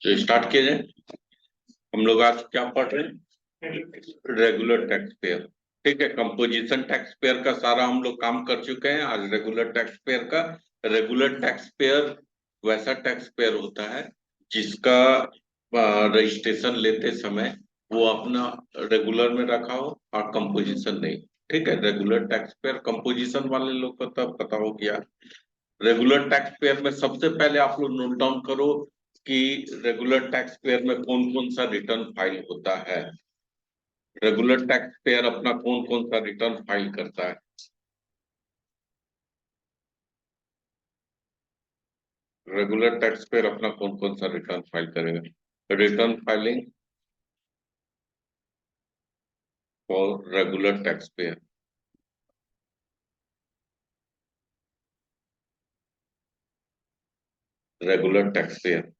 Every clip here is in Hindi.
तो स्टार्ट किया जाए। हम लोग आज क्या पढ़ रहे हैं? Regular tax payer. ठीक है, कंपोजिशन टैक्स पेयर का सारा हम लोग काम कर चुके हैं। आज रेगुलर टैक्स पेयर का। रेगुलर टैक्स पेयर वैसा टैक्स पेयर होता है जिसका रजिस्ट्रेशन लेते समय वो अपना रेगुलर में रखा हो और कंपोजिशन नहीं। ठीक है, रेगुलर टैक्स पेयर कंपोजिशन वाले लोग को तब पता हो गया। रेगुलर टैक्स पेयर में सबसे पहले आप लोग नोट डाउन करो कि रेगुलर टैक्स पेयर में कौन कौन सा रिटर्न फाइल होता है। रेगुलर टैक्स पेयर अपना कौन कौन सा रिटर्न फाइल करता है। रेगुलर टैक्स पेयर अपना कौन कौन सा रिटर्न फाइल करेगा। Return filing for regular tax payer. Regular tax payer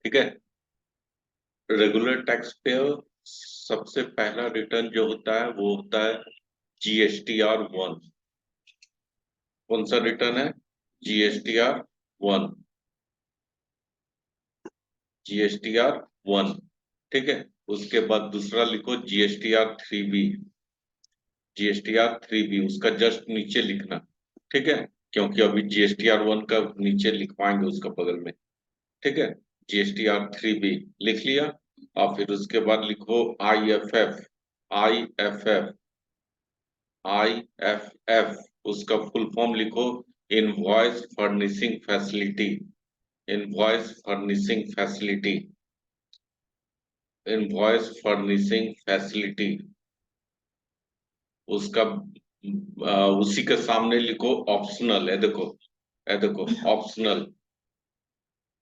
ठीक है। रेगुलर टैक्स पेयर सबसे पहला रिटर्न जो होता है वो होता है GSTR 1। कौन सा रिटर्न है? GSTR 1। GSTR 1। ठीक है। उसके बाद दूसरा लिखो GSTR 3B। GSTR 3B उसका जस्ट नीचे लिखना। ठीक है, क्योंकि अभी GSTR 1 का नीचे लिखवाएंगे उसका बगल में। ठीक है, GSTR 3B लिख लिया। और फिर उसके बाद लिखो IFF। IFF। IFF उसका फुल फॉर्म लिखो। Invoice furnishing facility. Invoice furnishing facility. Invoice furnishing facility उसका उसी के सामने लिखो ऑप्शनल है। देखो, है देखो, optional.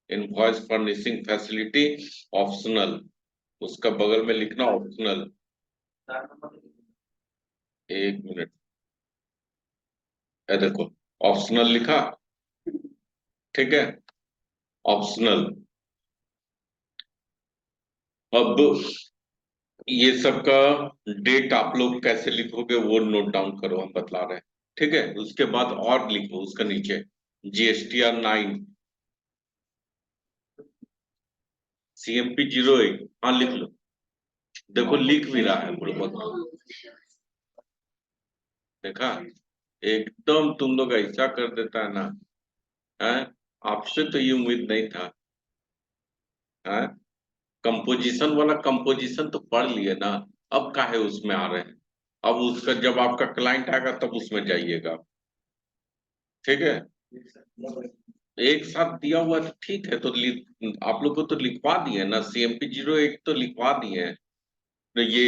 Invoice furnishing facility optional. उसका बगल में लिखना ऑप्शनल। एक मिनट। है देखो, ऑप्शनल लिखा। ठीक है, ऑप्शनल। अब ये सब का डेट आप लोग कैसे लिखोगे वो नोट डाउन करो, हम बतला रहे हैं। ठीक है, उसके बाद और लिखो उसका नीचे GSTR 9। CMP 01। हाँ लिख लो। देखो लिख भी रहा है बुड़बक। देखा, एकदम तुम लोग ऐसा कर देता है ना। है, आपसे तो ये उम्मीद नहीं था। है, कंपोजिशन वाला कंपोजिशन तो पढ़ लिए ना। अब काहे उसमें आ रहे हैं? अब उसका जब आपका क्लाइंट आएगा तब उसमें जाइएगा। ठीक है, एक साथ दिया हुआ तो ठीक है। तो आप लोग को तो लिखवा दिए ना, CMP 01 तो लिखवा दिए हैं। तो ये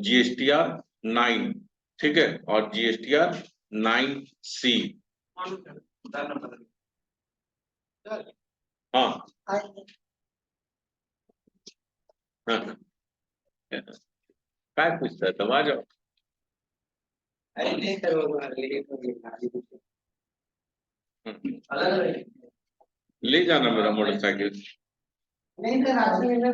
GSTR 9। ठीक है, और GSTR 9C। हाँ हाँ। क्या पूछता है, तब आ जाओ। ले जाना मेरा मोटरसाइकिल। नहीं सर, आज मैंने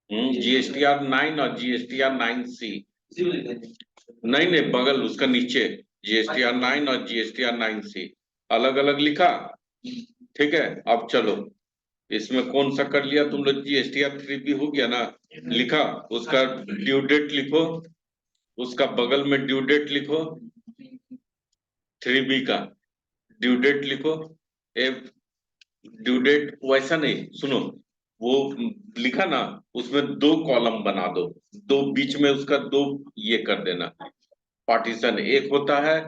हम्म GSTR 9 और GSTR 9C। नहीं नहीं, बगल उसका नीचे GSTR 9 और GSTR 9C अलग अलग लिखा। ठीक है, अब चलो इसमें कौन सा कर लिया तुम लोग। GSTR 3B हो गया ना, लिखा। उसका ड्यू डेट लिखो। उसका बगल में ड्यू डेट लिखो। 3B का ड्यू डेट लिखो। ड्यू डेट वैसा नहीं, सुनो। वो लिखा ना, उसमें दो कॉलम बना दो। दो बीच में उसका दो ये कर देना पार्टीशन। एक होता है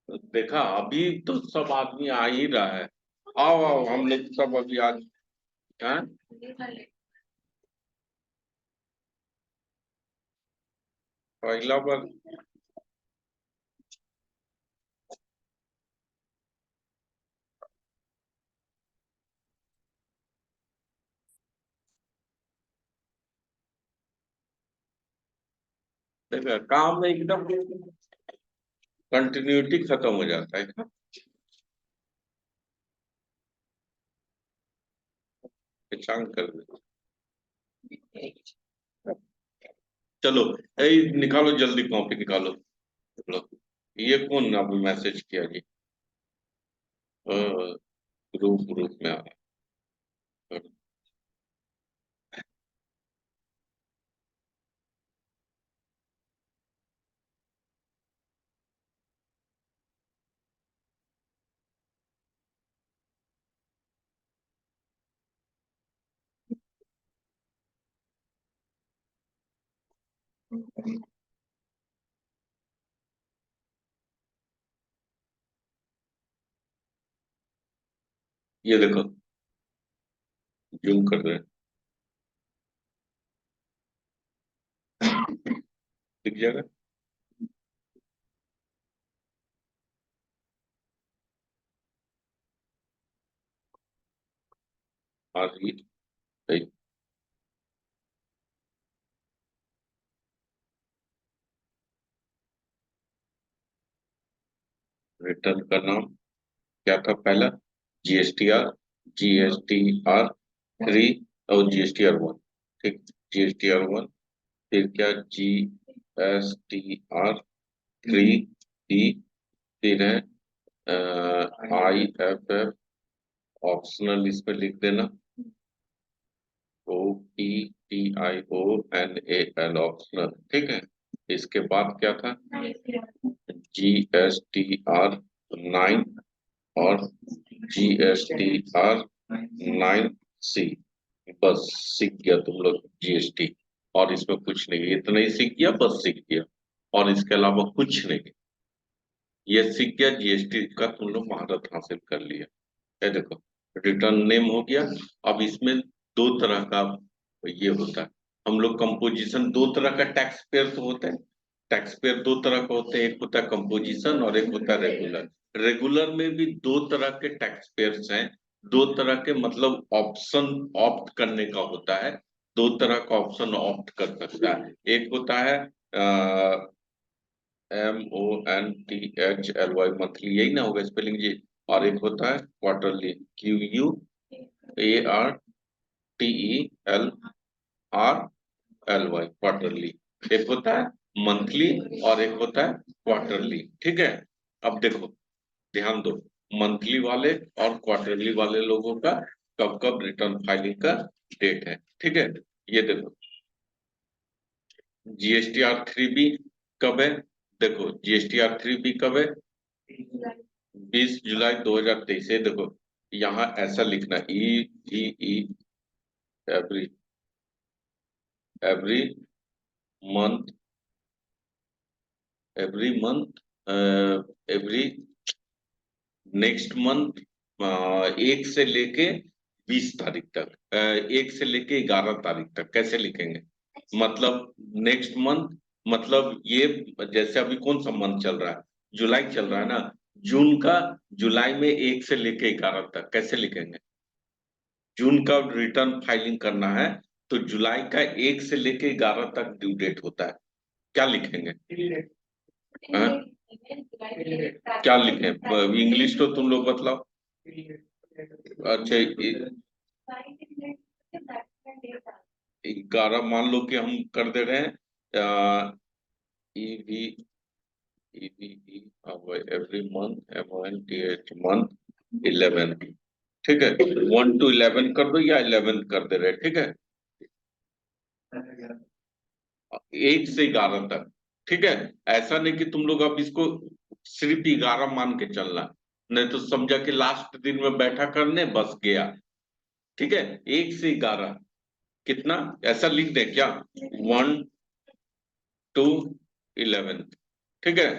देखा, अभी तो सब आदमी आ ही रहा है। आओ आओ, हम लोग सब अभी आज हैं। पहला बार देखो काम में एकदम कंटिन्यूटी खत्म हो जाता है क्या? पहचान कर दे। चलो, निकालो जल्दी, कॉपी निकालो। चलो, ये कौन अब मैसेज किया जी? ग्रुप ग्रुप में आ रहा है। ये देखो, जूम कर रहे हैं, दिख जाएगा। आज ही रिटर्न का नाम क्या था पहला? GSTR, GSTR 3 और GSTR 1। ठीक, GSTR 1, फिर क्या GSTR 3 B, फिर है IFF ऑप्शनल, इसमें लिख देना OPTIONAL ऑप्शनल। ठीक है, इसके बाद क्या था? GSTR 9 और GSTR 9C। बस सीख गया तुम लोग GST, और इसमें कुछ नहीं, इतना ही सीख गया, बस सीख गया, और इसके अलावा कुछ नहीं। ये सीख गया, GST का तुम लोग महारत हासिल कर लिया। ये देखो, रिटर्न नेम हो गया। अब इसमें दो तरह का ये होता है। हम लोग कंपोजिशन, दो तरह का टैक्स पेयर तो होता है। टैक्स पेयर दो तरह का होते हैं, एक होता है कंपोजिशन और एक होता है रेगुलर। रेगुलर में भी दो तरह के टैक्स पेयर्स हैं। दो तरह के मतलब ऑप्शन ऑप्ट करने का होता है। दो तरह का ऑप्शन ऑप्ट कर सकता है। एक होता है MONTHLY, मंथली, यही ना होगा स्पेलिंग जी। और एक होता है क्वार्टरली, QUARTERLY, क्वार्टरली। एक होता है मंथली और एक होता है क्वार्टरली। ठीक है, अब देखो, ध्यान दो, मंथली वाले और क्वार्टरली वाले लोगों का कब कब रिटर्न फाइलिंग का डेट है। ठीक है, ये देखो, GSTR 3B कब है? देखो, GSTR 3B कब है? 20 जुलाई 2023 है। देखो, यहाँ ऐसा लिखना, ई every every month, every month, every next month, एक से लेके 20 तारीख तक, 1 से लेके 11 तारीख तक। कैसे लिखेंगे? मतलब नेक्स्ट मंथ, मतलब ये, जैसे अभी कौन सा मंथ चल रहा है? जुलाई चल रहा है ना। जून का, जुलाई में 1 से लेके 11 तक कैसे लिखेंगे? जून का रिटर्न फाइलिंग करना है तो जुलाई का 1 से लेके 11 तक ड्यू डेट होता है। क्या लिखेंगे? हाँ? क्या लिखें? इंग्लिश तो तुम लोग बतलाओ। अच्छा, 11 मान लो कि हम कर दे रहे हैं, EV EV every month, MONTH month 11। ठीक है, 1 to 11 कर दो या 11 कर दे रहे, ठीक है, 1 से 11 तक। ठीक है, ऐसा नहीं कि तुम लोग अब इसको सिर्फ 11 मान के चलना, नहीं तो समझा कि लास्ट दिन में बैठा करने बस गया। ठीक है, 1 से 11 कितना, ऐसा लिख दे क्या? 1 to 11। ठीक है,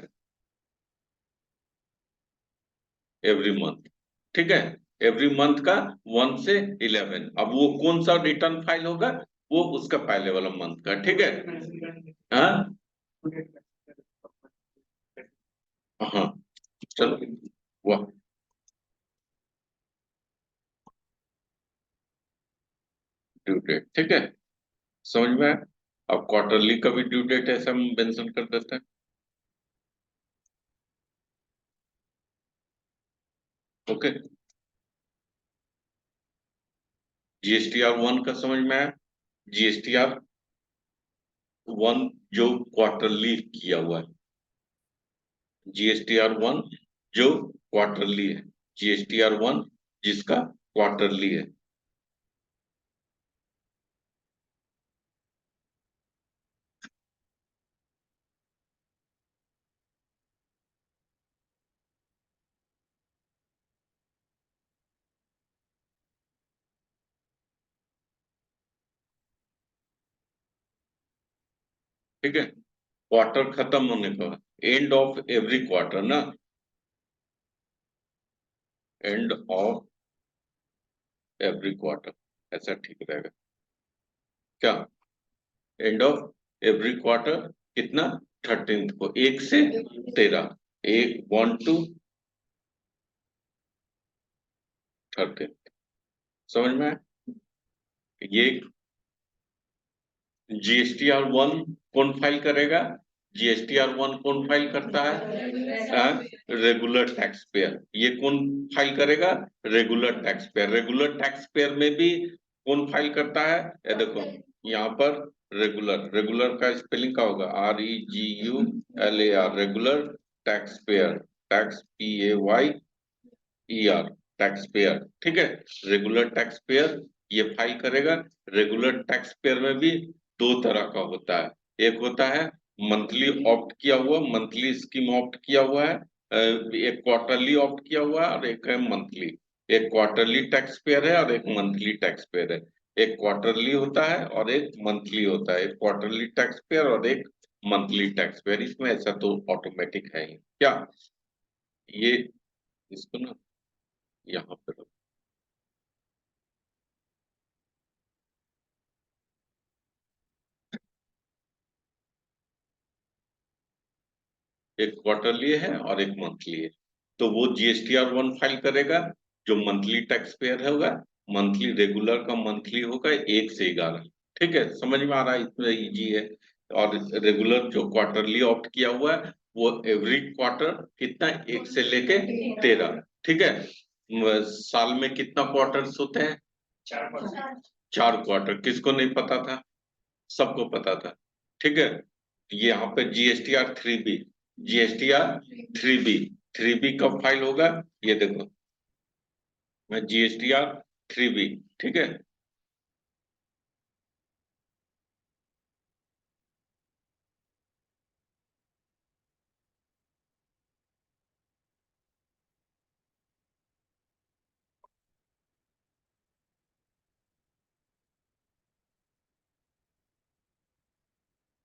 एवरी मंथ। ठीक है, एवरी मंथ का 1 से 11। अब वो कौन सा रिटर्न फाइल होगा? वो उसका पहले वाला मंथ का। ठीक है, हाँ हाँ, चलो, वाह, ड्यू डेट। ठीक है, समझ में आया? अब क्वार्टरली का भी ड्यू डेट ऐसा हम मेंशन कर देते हैं। ओके, GSTR 1 का समझ में आया? GSTR 1 जो क्वार्टरली किया हुआ है, GSTR 1 जो क्वार्टरली है, GSTR 1 जिसका क्वार्टरली है। ठीक है, क्वार्टर खत्म होने का एंड ऑफ एवरी क्वार्टर ना, एंड ऑफ एवरी क्वार्टर, ऐसा ठीक रहेगा क्या? एंड ऑफ एवरी क्वार्टर कितना? 13th को, 1 से 13, 1 to 13, समझ में आया? ये GSTR 1 कौन फाइल करेगा? GSTR 1 कौन फाइल करता है? Regular tax payer. ये कौन फाइल करेगा? Regular tax payer. Regular tax payer में भी कौन फाइल करता है? ये देखो यहाँ पर रेगुलर, रेगुलर का स्पेलिंग क्या होगा? REGULAR, regular tax payer, tax PAYER, tax payer. ठीक है, रेगुलर टैक्स पेयर ये फाइल करेगा। रेगुलर टैक्स पेयर में भी दो तरह का होता है, एक होता है मंथली ऑप्ट किया हुआ, मंथली स्कीम ऑप्ट किया हुआ है, एक क्वार्टरली ऑप्ट किया हुआ है और एक है मंथली। एक क्वार्टरली टैक्स पेयर है और एक मंथली टैक्स पेयर है। एक क्वार्टरली होता है और एक मंथली होता है, एक क्वार्टरली टैक्स पेयर और एक मंथली टैक्स पेयर। इसमें ऐसा तो ऑटोमेटिक है ही क्या? ये इसको ना यहाँ पे रखो। एक क्वार्टरली है और एक मंथली है, तो वो GSTR 1 फाइल करेगा। जो मंथली टैक्स पेयर होगा, मंथली, रेगुलर का मंथली होगा 1 से 11। ठीक है, समझ में आ रहा है? इतना इजी है। और रेगुलर जो क्वार्टरली ऑप्ट किया हुआ है वो एवरी क्वार्टर कितना, 1 से लेके 13। ठीक है, साल में कितना क्वार्टर्स होते हैं? 4 क्वार्टर। किसको नहीं पता था? सबको पता था। ठीक है, ये यहाँ पे GSTR 3B, GSTR 3B कब फाइल होगा? ये देखो, मैं GSTR 3B। ठीक है,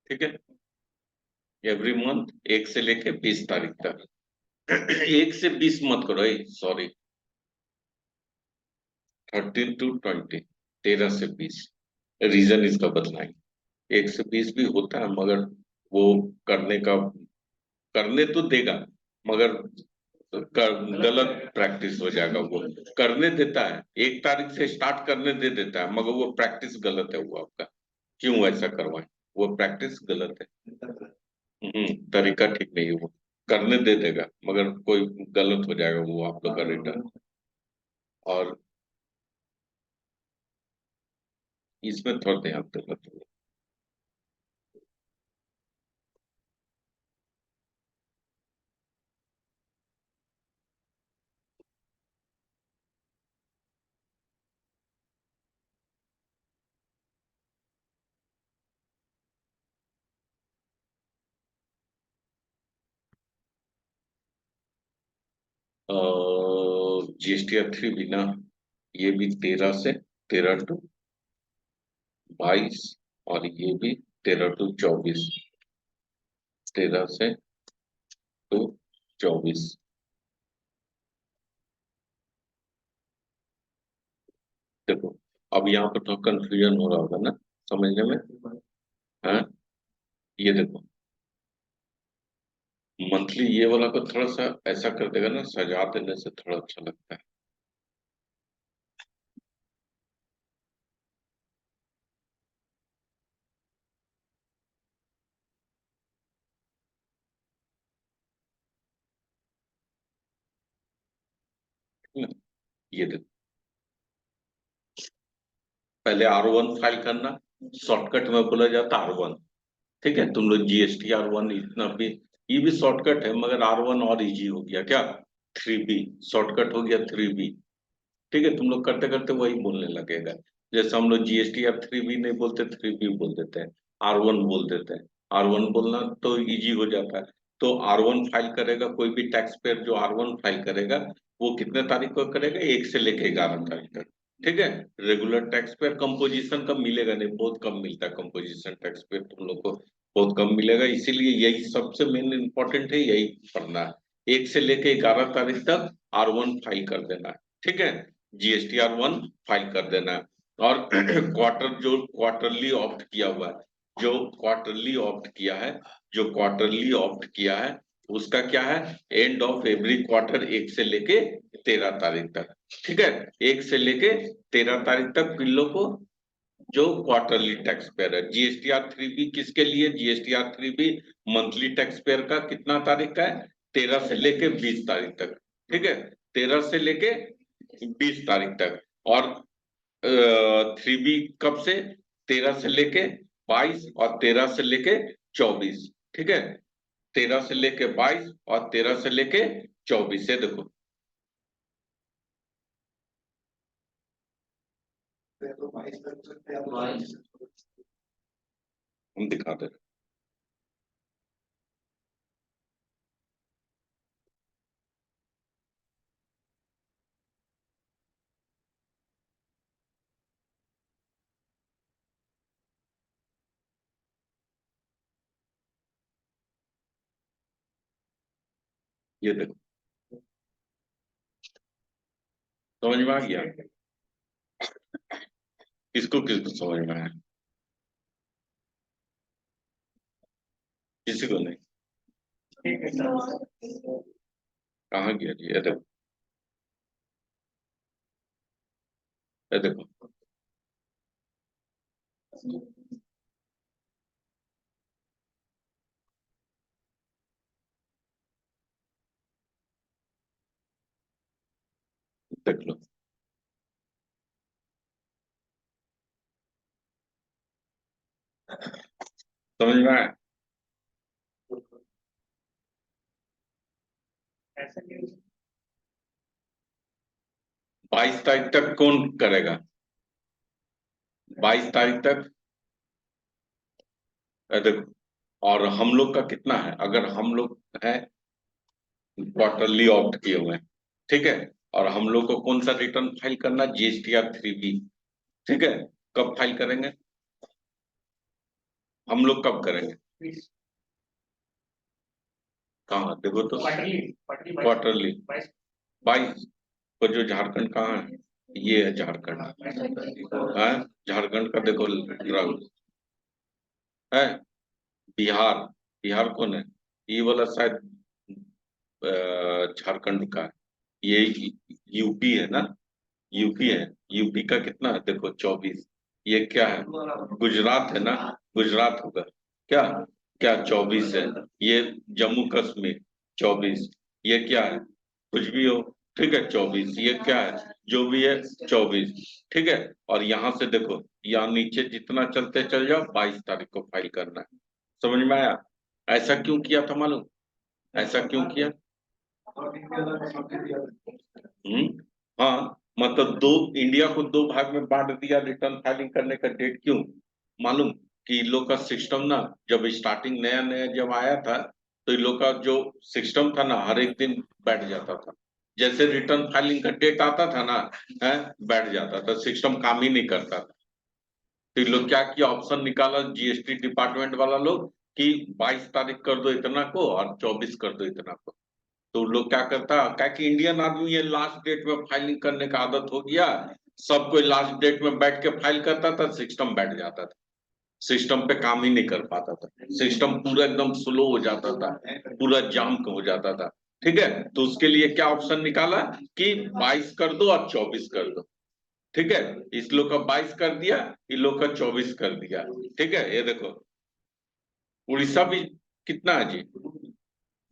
ठीक है, एवरी मंथ 1 से लेके 20 तारीख तक। 1 से 20 मत करो, सॉरी, 13 to 20, 13 से 20। रीजन इसका बदलना है, 1 से 20 भी होता है मगर वो करने का, करने तो देगा मगर गलत प्रैक्टिस हो जाएगा। वो करने देता है, 1 तारीख से स्टार्ट करने दे देता है, मगर वो प्रैक्टिस गलत है वो आपका। क्यों ऐसा करवाए? वो प्रैक्टिस गलत है। तरीका ठीक नहीं है वो। करने दे देगा मगर कोई गलत हो जाएगा वो आप लोग का रिटर्न। और इसमें थोड़ा ध्यान देना GSTR 3 भी ना, ये भी 13 से 22, और ये भी 13 to 24, 13 से 24। देखो, अब यहाँ पर तो कंफ्यूजन हो रहा होगा ना समझने में? हाँ, ये देखो, मंथली ये वाला को थोड़ा सा ऐसा कर देगा ना, सजा देने से थोड़ा अच्छा लगता है। ये देखो, पहले R1 फाइल करना, शॉर्टकट में बोला जाता R1। ठीक है, तुम लोग GST R1 इतना भी, ये भी शॉर्टकट है, मगर R1 और इजी हो गया क्या, 3B शॉर्टकट हो गया 3B। ठीक है, तुम लोग करते करते वही बोलने लगेगा। जैसे हम लोग GST अब 3B नहीं बोलते, 3B बोल देते हैं, R1 बोल देते हैं। R1 बोलना तो इजी हो जाता है। तो R1 फाइल करेगा कोई भी टैक्स पेयर, जो R1 फाइल करेगा वो कितने तारीख को करेगा, 1 से लेके 11 तारीख तक। ठीक है, रेगुलर टैक्स पेयर कंपोजिशन का मिलेगा नहीं, बहुत कम मिलता है कंपोजिशन टैक्स पेयर, तुम लोग को बहुत कम मिलेगा, इसीलिए यही सबसे मेन इम्पोर्टेंट है, यही पढ़ना है। 1 से लेके 11 तारीख तक R1 फाइल कर देना है। ठीक है, GSTR1 फाइल कर देना है। और क्वार्टर, जो क्वार्टरली ऑप्ट किया हुआ है, जो क्वार्टरली ऑप्ट किया है, जो क्वार्टरली ऑप्ट किया है, उसका क्या है, एंड ऑफ एवरी क्वार्टर 1 से लेके 13 तारीख तक। ठीक है, 1 से लेके 13 तारीख तक पिल्लो को जो क्वार्टरली टैक्स पेयर है। GSTR3B किसके लिए, GSTR3B मंथली टैक्स पेयर का कितना तारीख का है, 13 से लेके 20 तारीख तक। ठीक है, 13 से लेके 20 तारीख तक। और 3B कब से, 13 से लेके 22 और 13 से लेके 24। ठीक है, 13 से लेके 22 और 13 से लेके 24 है। देखो हम दिखाते हैं, ये देखो, समझ में आ गया, किसको किसको समझ में आया, किसी को नहीं, कहाँ गया जी, ये देखो, ये देखो, देख लो, समझ में आया। 22 तारीख तक कौन करेगा, 22 तारीख तक, ये देखो। और हम लोग का कितना है, अगर हम लोग है क्वार्टरली ऑप्ट किए हुए हैं। ठीक है, और हम लोग को कौन सा रिटर्न फाइल करना, GSTR3B। ठीक है, कब फाइल करेंगे, हम लोग कब करेंगे, कहाँ देखो तो, क्वार्टरली 22 को, जो झारखंड कहाँ है, ये है झारखंड है, झारखंड का देखो रंग है, बिहार, बिहार कौन है, ये वाला शायद झारखंड का है, ये यूपी है ना, यूपी है, यूपी का कितना है देखो 24। ये क्या है, गुजरात है ना, गुजरात होगा क्या, क्या 24 है, ये जम्मू कश्मीर 24, ये क्या है, कुछ भी हो। ठीक है, 24, ये क्या है, जो भी है 24। ठीक है, और यहाँ से देखो, यहाँ नीचे जितना चलते चल जाओ, 22 तारीख को फाइल करना है। समझ में आया, ऐसा क्यों किया था मालूम, ऐसा क्यों किया, हाँ, मतलब दो, इंडिया को दो भाग में बांट दिया रिटर्न फाइलिंग करने का डेट, क्यों मालूम, कि इन लोग का सिस्टम ना, जब स्टार्टिंग नया नया जब आया था, तो इन लोग का जो सिस्टम था ना, हर एक दिन बैठ जाता था, जैसे रिटर्न फाइलिंग का डेट आता था ना, है, बैठ जाता था, सिस्टम काम ही नहीं करता था। तो इन लोग क्या किया, ऑप्शन निकाला GST डिपार्टमेंट वाला लोग, कि 22 तारीख कर दो इतना को और 24 कर दो इतना को। तो लोग क्या करता, क्या कि इंडियन आदमी ये लास्ट डेट में फाइलिंग करने का आदत हो गया, सब कोई लास्ट डेट में बैठ के फाइल करता था, सिस्टम बैठ जाता था, सिस्टम पे काम ही नहीं कर पाता था, सिस्टम पूरा एकदम स्लो हो जाता था, पूरा जाम हो जाता था। ठीक है, तो उसके लिए क्या ऑप्शन निकाला, कि 22 कर दो और 24 कर दो। ठीक है, इस लोग का 22 कर दिया, इन लोग का 24 कर दिया। ठीक है, ये देखो, उड़ीसा भी कितना है जी,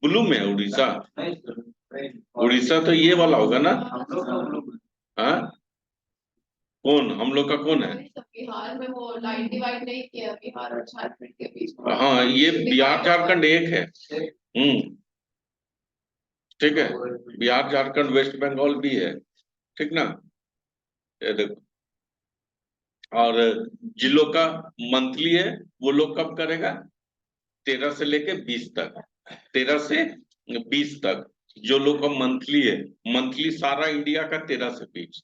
ब्लू में है उड़ीसा, उड़ीसा तो ये वाला होगा ना? हाँ, कौन हम लोग का कौन है? बिहार में वो लाइन डिवाइड नहीं किया, बिहार और झारखंड के बीच में। हाँ, ये बिहार झारखंड एक है। ठीक है, बिहार झारखंड वेस्ट बंगाल भी है, ठीक ना? ये देखो, और जिलों का मंथली है, वो लोग कब करेगा? 13 से लेके 20 तक, 13 से 20 तक जो लोग का मंथली है, मंथली सारा इंडिया का 13 से 20,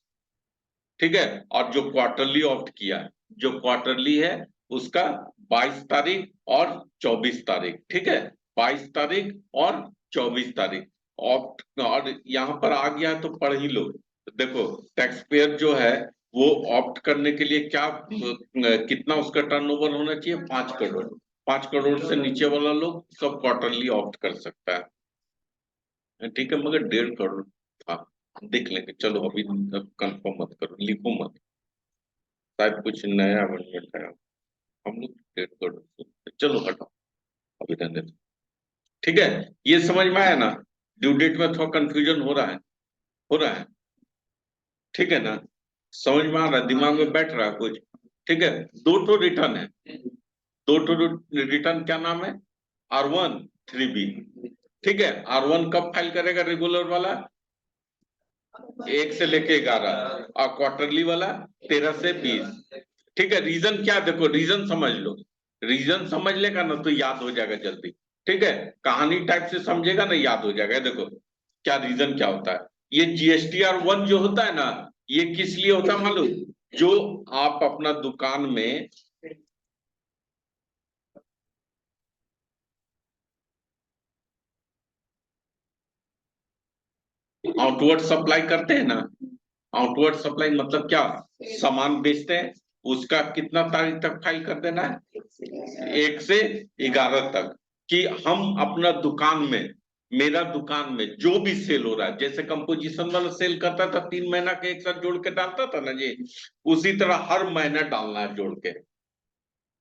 ठीक है। और जो क्वार्टरली ऑप्ट किया है, जो क्वार्टरली है उसका 22 तारीख और 24 तारीख, ठीक है, 22 तारीख और 24 तारीख ऑप्ट। और यहाँ पर आ गया है तो पढ़ ही लो। देखो, टैक्स पेयर जो है वो ऑप्ट करने के लिए क्या कितना उसका टर्नओवर होना चाहिए? 5 करोड़। 5 करोड़ से नीचे वाला लोग सब क्वार्टरली ऑप्ट कर सकता है, ठीक है, मगर 1.5 करोड़ था, देख लेंगे, चलो अभी कंफर्म मत करो, लिखो मत, शायद कुछ नया अमेंडमेंट है, हम लोग 1.5 करोड़ चलो हटाओ, अभी रहने दो, ठीक है। ये समझ में आया ना? ड्यू डेट में थोड़ा कंफ्यूजन हो रहा है, हो रहा है, ठीक है ना? समझ में आ रहा है, दिमाग में बैठ रहा है कुछ? ठीक है, दो तो रिटर्न है, दो तो रिटर्न, क्या नाम है? R1 3B, ठीक है। R1 कब फाइल करेगा रेगुलर वाला? 1 से लेके 11, और क्वार्टरली वाला 13 से 20, ठीक है। रीजन क्या? देखो, रीजन समझ लो, रीजन समझ लेगा ना तो याद हो जाएगा जल्दी, ठीक है। कहानी टाइप से समझेगा ना, याद हो जाएगा। देखो क्या रीजन क्या होता है, ये GSTR 1 जो होता है ना, ये किस लिए होता है मालूम? जो आप अपना दुकान में आउटवर्ड सप्लाई करते हैं ना, आउटवर्ड सप्लाई मतलब क्या? सामान बेचते हैं, उसका कितना तारीख तक फाइल कर देना है? 1 से 11 तक, कि हम अपना दुकान में, मेरा दुकान में जो भी सेल हो रहा है, जैसे कंपोजिशन वाला सेल करता था 3 महीना के एक साथ जोड़ के डालता था ना जी, उसी तरह हर महीना डालना है जोड़ के।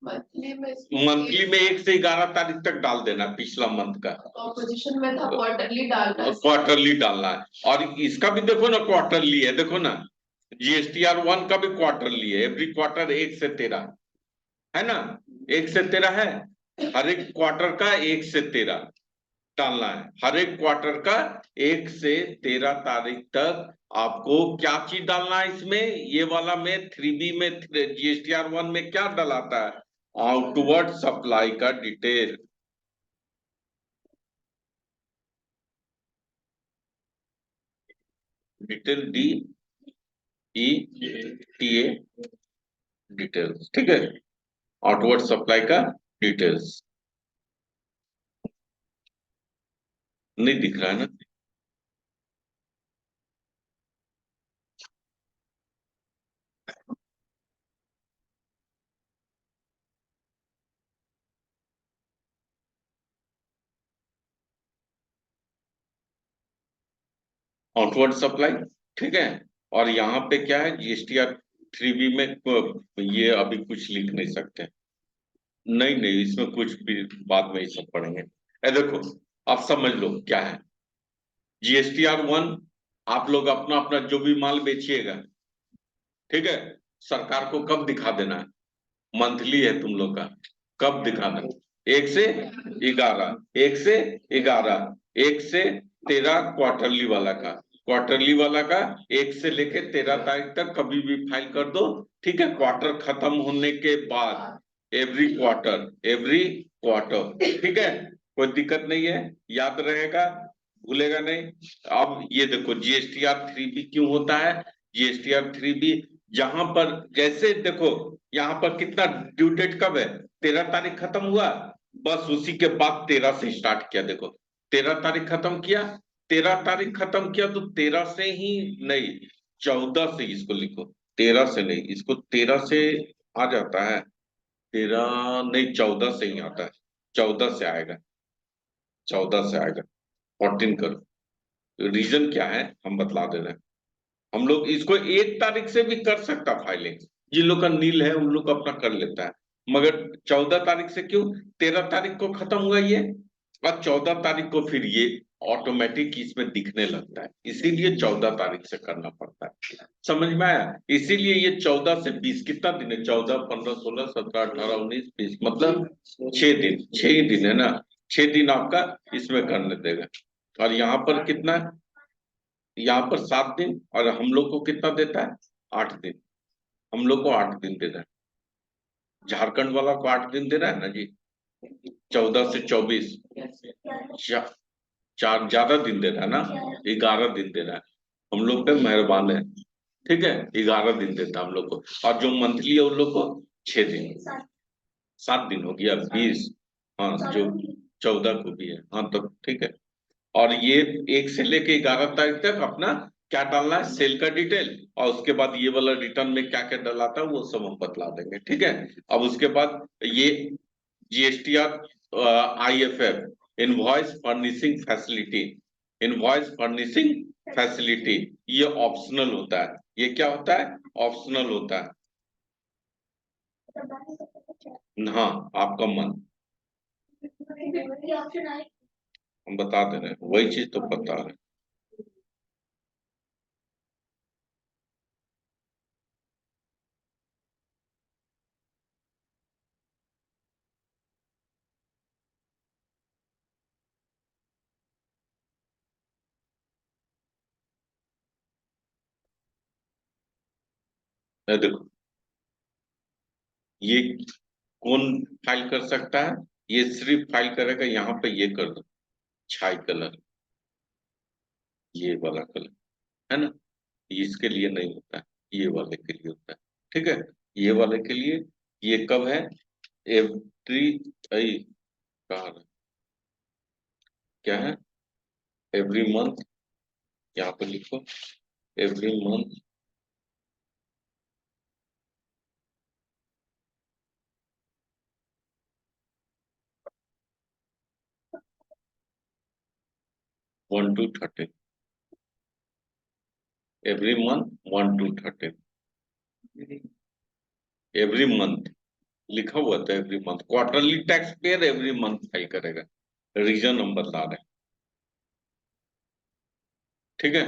मंथली में 1 से 11 तारीख तक डाल देना, पिछला मंथ का। कंपोजिशन में था क्वार्टरली डालना है, क्वार्टरली डालना है। और इसका भी देखो ना, क्वार्टरली है, देखो ना, GSTR 1 का भी क्वार्टरली है, एवरी क्वार्टर 1 से 13 है ना, 1 से 13 है, हर एक क्वार्टर का 1 से 13 डालना है, हर एक क्वार्टर का 1 से 13 तारीख तक आपको क्या चीज डालना है इसमें? ये वाला में 3B में, GSTR 1 में क्या डलाता है? आउटवर्ड सप्लाई का डिटेल, डिटेल DETA डिटेल्स, ठीक है, आउटवर्ड सप्लाई का डिटेल्स। नहीं दिख रहा है ना? आउटवर्ड सप्लाई, ठीक है। और यहाँ पे क्या है? GSTR 3B में ये अभी कुछ लिख नहीं सकते, नहीं नहीं, इसमें कुछ भी बाद में ये सब पढ़ेंगे। देखो, आप समझ लो क्या है GSTR 1। आप लोग अपना अपना जो भी माल बेचिएगा, ठीक है, सरकार को कब दिखा देना है? मंथली है तुम लोग का, कब दिखाना? 1 से 11, 1 से 11, 1 से 13 क्वार्टरली वाला का, क्वार्टरली वाला का 1 से लेके 13 तारीख तक कभी भी फाइल कर दो, ठीक है। क्वार्टर खत्म होने के बाद एवरी क्वार्टर, एवरी क्वार्टर, ठीक है, कोई दिक्कत नहीं है, याद रहेगा, भूलेगा नहीं। अब ये देखो, GSTR 3B क्यों होता है? GSTR 3B जहां पर, जैसे देखो यहाँ पर कितना ड्यू डेट कब है? 13 तारीख खत्म हुआ, बस उसी के बाद 13 से स्टार्ट किया। देखो, 13 तारीख खत्म किया, 13 तारीख खत्म किया तो 13 से ही नहीं, 14 से इसको लिखो, 13 से नहीं, इसको 13 से आ जाता है, 13 नहीं, 14 से ही आता है, 14 से आएगा, 14 से आएगा, 14 करो। रीजन क्या है हम बतला दे रहे हैं, हम लोग इसको 1 तारीख से भी कर सकता फाइलिंग, जिन लोग का नील है उन लोग अपना कर लेता है, मगर 14 तारीख से क्यों? 13 तारीख को खत्म हुआ ये, और 14 तारीख को फिर ये ऑटोमेटिक इसमें दिखने लगता है, इसीलिए 14 तारीख से करना पड़ता है। समझ में आया? इसीलिए ये 14 से 20 कितना दिन है? 14, 15, 16, 17, 18, 19, 20 मतलब 6 दिन, 6 ही दिन है ना। 6 दिन आपका इसमें करने देगा। और यहाँ पर कितना है? यहाँ पर 7 दिन, और हम लोग को कितना देता है? 8 दिन। हम लोग को 8 दिन दे रहा है, झारखंड वाला को 8 दिन दे रहा है ना जी। 14 से 24, चार ज्यादा दिन दे रहा है ना, 11 दिन दे रहा है। हम लोग पे मेहरबान है, ठीक है। 11 दिन देता है हम लोग को, और जो मंथली है उन लोग को 6 दिन, 7 दिन हो गया, 20। हाँ, जो 14 को भी है, हाँ तो ठीक है। और ये 1 से लेके 11 तारीख तक अपना क्या डालना है? सेल का डिटेल, और उसके बाद ये वाला रिटर्न में क्या क्या डलाता है वो सब हम बतला देंगे, ठीक है। अब उसके बाद ये GSTR, IFF, invoice furnishing facility, invoice furnishing facility, ये ऑप्शनल होता है। ये क्या होता है? ऑप्शनल होता है। हाँ, आपका मन, हम बता दे रहे हैं, वही चीज तो बता रहे हैं। देखो, ये कौन फाइल कर सकता है? ये सिर्फ फाइल करेगा यहाँ पे, ये कर दो, छाई कलर, ये वाला कलर, है ना। इसके लिए नहीं होता है, ये वाले के लिए होता है, ठीक है। ये वाले के लिए, ये कब है? एवरी, कहा है? क्या है? एवरी मंथ, यहाँ पे लिखो, every month, 1 to 13, every month 1 to 13, every month लिखा हुआ था। Every month quarterly tax payer every month file करेगा। रीजन हम बता रहे हैं, ठीक है।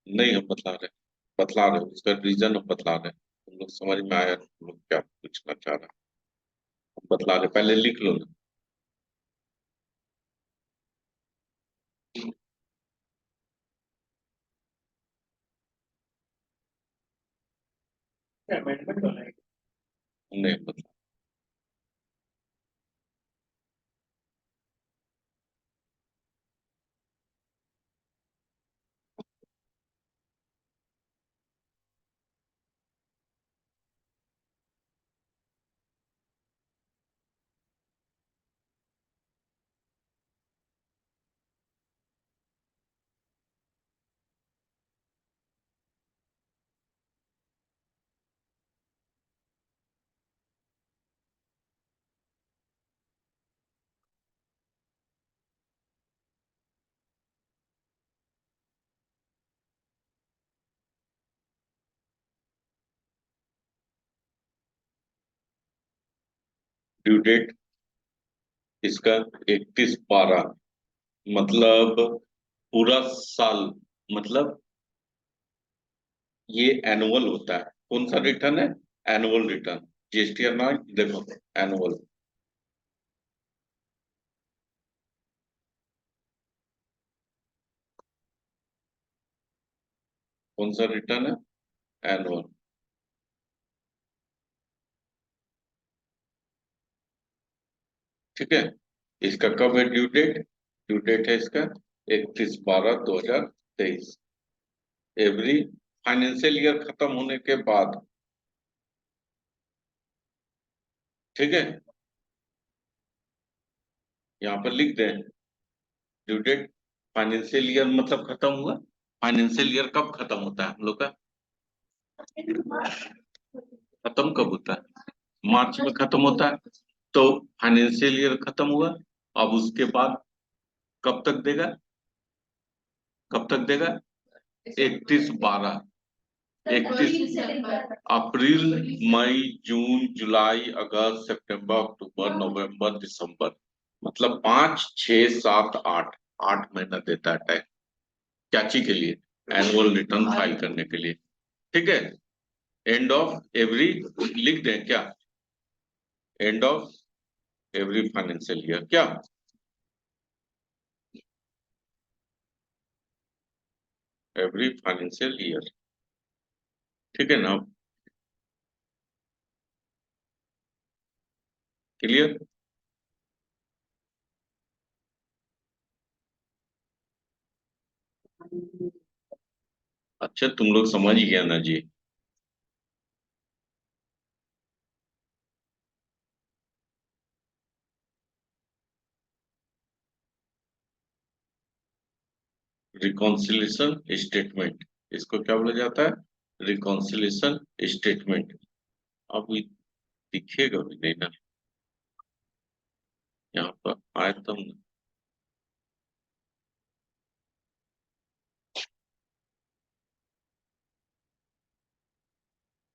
नहीं, हम बतला रहे हैं, उसका रीजन हम बतला रहे हैं। हम लोग समझ में आया हम लोग क्या पूछना चाह रहे हैं, हम बतला रहे हैं। पहले लिख लो ना। नहीं बतला। ड्यू डेट इसका 31/12, मतलब पूरा साल, मतलब ये एनुअल होता है। कौन सा रिटर्न है? Annual return. जीएसटी ना, देखो, एनुअल। कौन सा रिटर्न है? एनुअल, ठीक है। इसका कब है ड्यू डेट? ड्यू डेट है इसका 31/12/2023, एवरी फाइनेंशियल ईयर खत्म होने के बाद, ठीक है। यहाँ पर लिख दें ड्यू डेट, फाइनेंशियल ईयर मतलब खत्म हुआ। फाइनेंशियल ईयर कब खत्म होता है हम लोग का? खत्म कब होता है? मार्च में खत्म होता है। तो फाइनेंशियल ईयर खत्म हुआ, अब उसके बाद कब तक देगा? कब तक देगा? 31/12, 31 अप्रैल, मई, जून, जुलाई, अगस्त, सितंबर, अक्टूबर, नवंबर, दिसंबर, मतलब 5, 6, 7, 8 महीना देता है टैक्स। क्या चीज के लिए? एनुअल रिटर्न फाइल करने के लिए। ठीक है, एंड ऑफ एवरी, लिख दें क्या? End of every financial year, क्या? एवरी फाइनेंशियल ईयर, ठीक है ना? क्लियर? अच्छा, तुम लोग समझ गया ना जी? रिकॉन्सिलेशन स्टेटमेंट, इसको क्या बोला जाता है? Reconciliation statement. अब ये दिखेगा भी नहीं ना, यहाँ पर आए तब ना।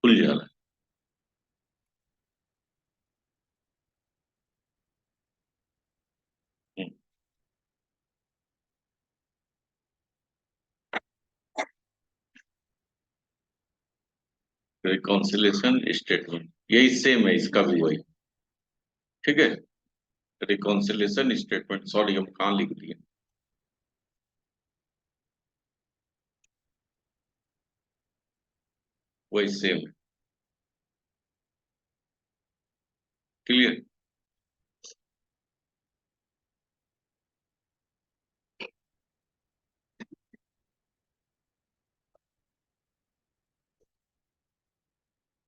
खुल जा रहा है। रिकॉन्सिलेशन स्टेटमेंट यही सेम है, इसका भी वही। ठीक है, रिकॉन्सिलेशन स्टेटमेंट, सॉरी हम कहाँ लिख दिए? वही सेम है। क्लियर?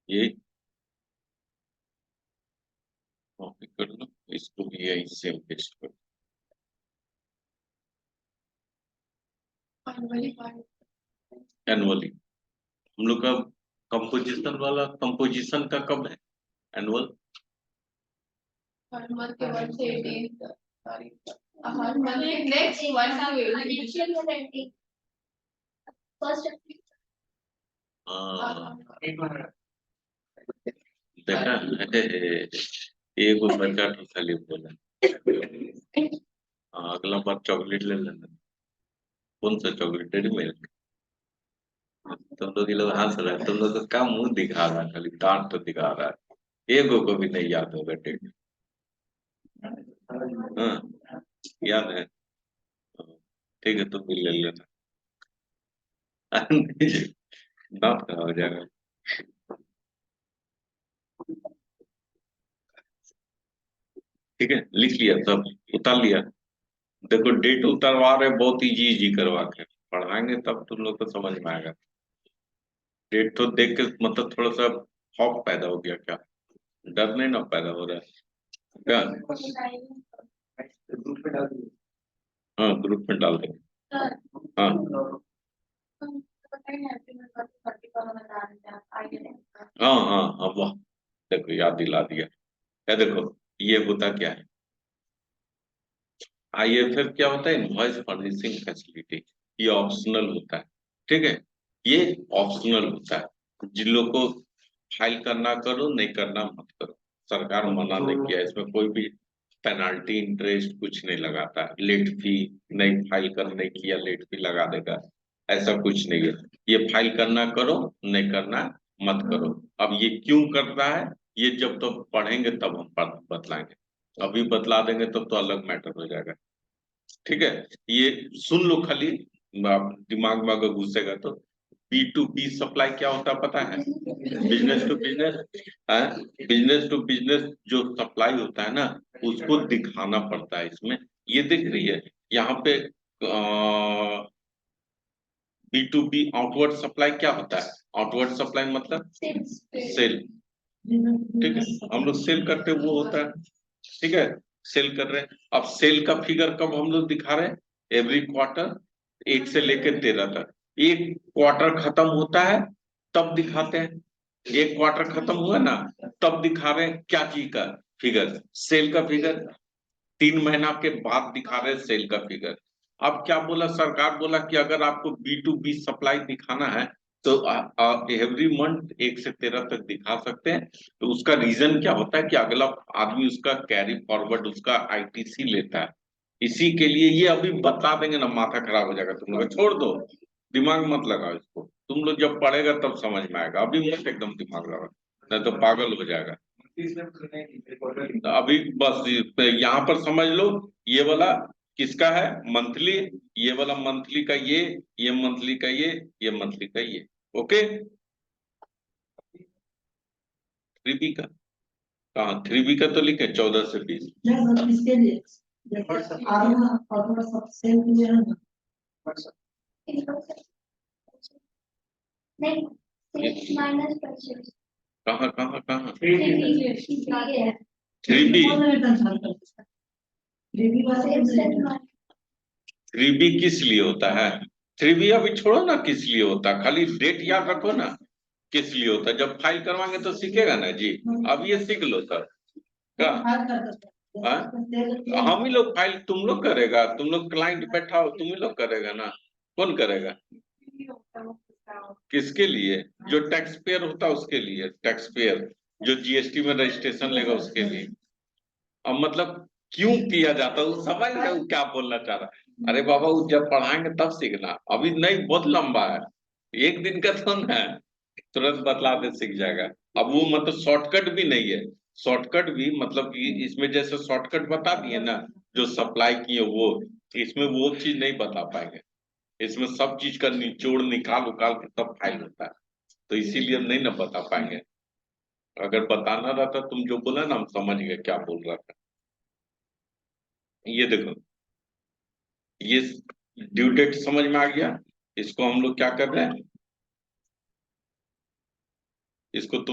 ये कॉपी कर लो, इसको भी यही सेम पेस्ट कर। एनुअली हम लोग का कंपोजिशन वाला, कंपोजिशन का कब है एनुअल? हर मंथ के 1 से 18 तारीख तक। हर मंथ नेक्स्ट 1 to 18 फर्स्ट। देखा एक बच्चा तो खाली बोला। अगला बार चॉकलेट ले लेना। कौन सा चॉकलेट? Dairy milk? तुम लोग ये लोग हंस रहे हैं, तुम लोग का मुंह दिखा रहा है, खाली दांत तो दिखा रहा है। एक को भी नहीं याद होगा डेट। हाँ, याद है। ठीक है, तुम भी ले लेना। दांत खराब हो जाएगा। ठीक है, लिख लिया सब, उतार लिया। देखो डेट उतारवा रहे, बहुत इजी इजी करवा के पढ़ाएंगे, तब तुम लोग को समझ में आएगा। डेट तो देख के मतलब थोड़ा सा खौफ पैदा हो गया क्या? डर नहीं ना पैदा हो रहा है क्या? हाँ, ग्रुप में डाल देंगे। हाँ हाँ हाँ हाँ, वाह, देखो याद दिला दिया। या देखो, ये होता क्या है? आईएफएफ क्या होता है? Invoice furnishing facility. ये ऑप्शनल होता है। ठीक है, ये ऑप्शनल होता है। जिन लोग को फाइल करना करो, नहीं करना मत करो। सरकार मना नहीं किया, इसमें कोई भी पेनाल्टी इंटरेस्ट कुछ नहीं लगाता है। लेट फी, नहीं फाइल करने की या लेट फी लगा देगा, ऐसा कुछ नहीं है। ये फाइल करना करो, नहीं करना मत करो। अब ये क्यों कर रहा है, ये जब तो पढ़ेंगे तब हम बतलाएंगे। अभी बतला देंगे तब तो अलग मैटर हो जाएगा। ठीक है, ये सुन लो खाली, आप दिमाग में अगर घुसेगा तो। B2B सप्लाई क्या होता है पता है? बिजनेस टू बिजनेस है। बिजनेस टू बिजनेस जो सप्लाई होता है ना, उसको दिखाना पड़ता है इसमें। ये दिख रही है यहाँ पे। B2B आउटवर्ड सप्लाई क्या होता है? आउटवर्ड सप्लाई मतलब सेल। ठीक है, हम लोग सेल करते वो होता है। ठीक है, सेल कर रहे हैं। अब सेल का फिगर कब हम लोग दिखा रहे हैं? एवरी क्वार्टर, 1 से लेकर 13 तक। एक क्वार्टर खत्म होता है तब दिखाते हैं। एक क्वार्टर खत्म हुआ ना, तब दिखा रहे हैं क्या चीज का फिगर? सेल का फिगर। 3 महीना के बाद दिखा रहे हैं सेल का फिगर। अब क्या बोला सरकार? बोला कि अगर आपको B2B सप्लाई दिखाना है तो एवरी मंथ 1 से 13 तक दिखा सकते हैं। तो उसका रीजन क्या होता है कि अगला आदमी उसका कैरी फॉरवर्ड उसका आईटीसी लेता है। इसी के लिए ये अभी बता देंगे ना, माथा खराब हो जाएगा तुम लोग, छोड़ दो, दिमाग मत लगाओ इसको, तुम लोग जब पढ़ेगा तब समझ में आएगा, अभी मत एकदम दिमाग लगाओ, नहीं तो पागल हो जाएगा। तो अभी बस यहाँ पर समझ लो, ये वाला किसका है, मंथली, ये वाला मंथली का ये मंथली का ये मंथली का ये। ओके, 3B का कहाँ, 3B का तो लिखे 14 से 20। इसके लिए सेल के लिए है ना। नहीं माइनस परचेज कहाँ कहाँ कहाँ, 3B 3B 3B 3B किस लिए होता है, 3B अभी छोड़ो ना किस लिए होता है, खाली डेट याद रखो ना किस लिए होता है, जब फाइल करवाएंगे तो सीखेगा ना जी। अब ये सीख लो तब क्या, हाँ? हम ही लोग फाइल, तुम लोग करेगा, तुम लोग क्लाइंट बैठा हो, तुम ही लोग करेगा ना, कौन करेगा, किसके लिए, जो टैक्स पेयर होता है उसके लिए, टैक्स पेयर जो जीएसटी में रजिस्ट्रेशन लेगा उसके लिए। अब मतलब क्यों किया जाता है, वो समझ रहे हो क्या बोलना चाह रहा है, अरे बाबा वो जब पढ़ाएंगे तब सीखना, अभी नहीं, बहुत लंबा है, एक दिन का तो ना है, तुरंत बतला दे सीख जाएगा। अब वो मतलब शॉर्टकट भी नहीं है, शॉर्टकट भी मतलब कि इसमें जैसे शॉर्टकट बता दिए ना, जो सप्लाई किए वो, इसमें वो चीज नहीं बता पाएंगे, इसमें सब चीज का निचोड़ निकाल उकाल के तब फाइल होता है, तो इसीलिए नहीं ना बता पाएंगे। अगर बताना रहता, तुम जो बोला ना हम समझ गए क्या बोल रहा था। ये देखो, ये ड्यू डेट समझ में आ गया, इसको हम लोग क्या कर रहे हैं, इसको तुम